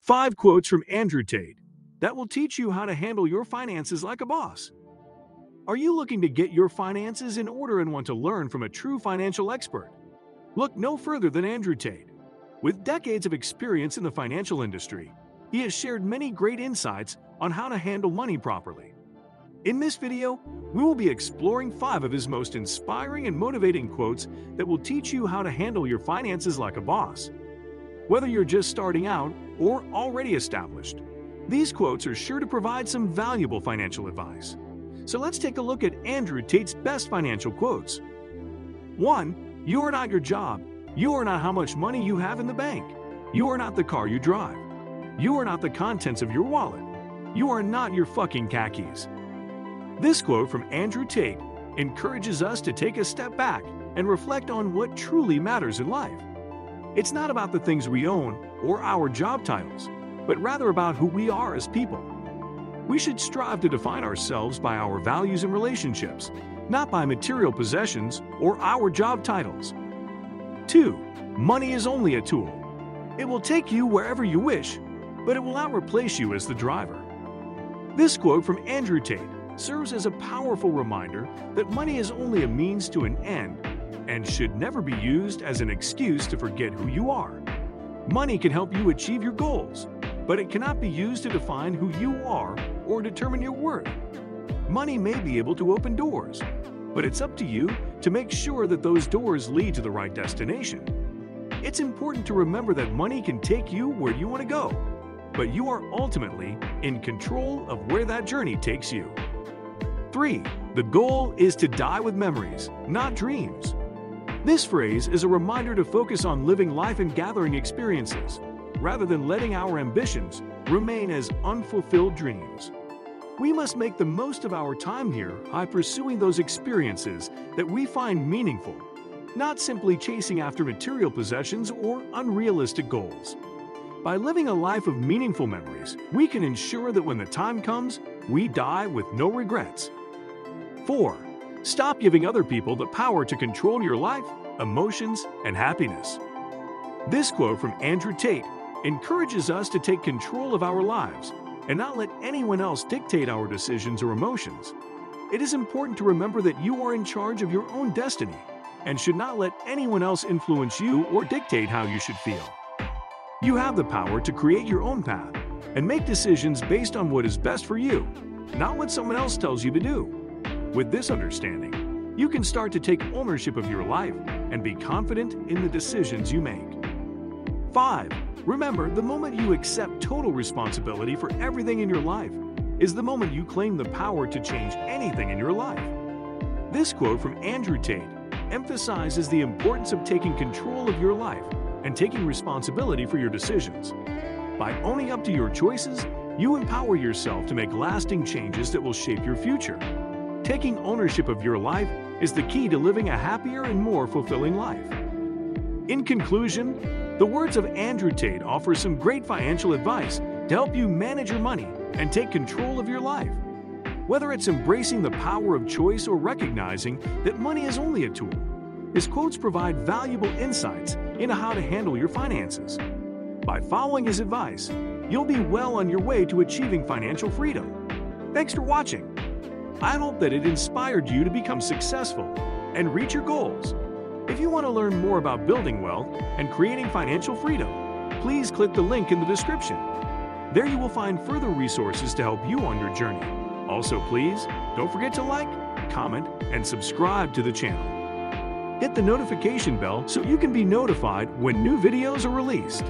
5 quotes from Andrew Tate that will teach you how to handle your finances like a boss. Are you looking to get your finances in order and want to learn from a true financial expert? Look no further than Andrew Tate. With decades of experience in the financial industry, he has shared many great insights on how to handle money properly. In this video, we will be exploring 5 of his most inspiring and motivating quotes that will teach you how to handle your finances like a boss. Whether you're just starting out or already established, these quotes are sure to provide some valuable financial advice. So let's take a look at Andrew Tate's best financial quotes. 1. You are not your job. You are not how much money you have in the bank. You are not the car you drive. You are not the contents of your wallet. You are not your fucking khakis. This quote from Andrew Tate encourages us to take a step back and reflect on what truly matters in life. It's not about the things we own or our job titles, but rather about who we are as people. We should strive to define ourselves by our values and relationships, not by material possessions or our job titles. 2. Money is only a tool. It will take you wherever you wish, but it will not replace you as the driver. This quote from Andrew Tate serves as a powerful reminder that money is only a means to an end and should never be used as an excuse to forget who you are. Money can help you achieve your goals, but it cannot be used to define who you are or determine your worth. Money may be able to open doors, but it's up to you to make sure that those doors lead to the right destination. It's important to remember that money can take you where you want to go, but you are ultimately in control of where that journey takes you. 3. The goal is to die with memories, not dreams. This phrase is a reminder to focus on living life and gathering experiences, rather than letting our ambitions remain as unfulfilled dreams. We must make the most of our time here by pursuing those experiences that we find meaningful, not simply chasing after material possessions or unrealistic goals. By living a life of meaningful memories, we can ensure that when the time comes, we die with no regrets. 4. Stop giving other people the power to control your life, emotions, and happiness. This quote from Andrew Tate encourages us to take control of our lives and not let anyone else dictate our decisions or emotions. It is important to remember that you are in charge of your own destiny and should not let anyone else influence you or dictate how you should feel. You have the power to create your own path and make decisions based on what is best for you, not what someone else tells you to do. With this understanding, you can start to take ownership of your life and be confident in the decisions you make. 5. Remember, the moment you accept total responsibility for everything in your life is the moment you claim the power to change anything in your life. This quote from Andrew Tate emphasizes the importance of taking control of your life and taking responsibility for your decisions. By owning up to your choices, you empower yourself to make lasting changes that will shape your future. Taking ownership of your life is the key to living a happier and more fulfilling life. In conclusion, the words of Andrew Tate offer some great financial advice to help you manage your money and take control of your life. Whether it's embracing the power of choice or recognizing that money is only a tool, his quotes provide valuable insights into how to handle your finances. By following his advice, you'll be well on your way to achieving financial freedom. Thanks for watching. I hope that it inspired you to become successful and reach your goals. If you want to learn more about building wealth and creating financial freedom, please click the link in the description. There you will find further resources to help you on your journey. Also, please don't forget to like, comment, and subscribe to the channel. Hit the notification bell so you can be notified when new videos are released.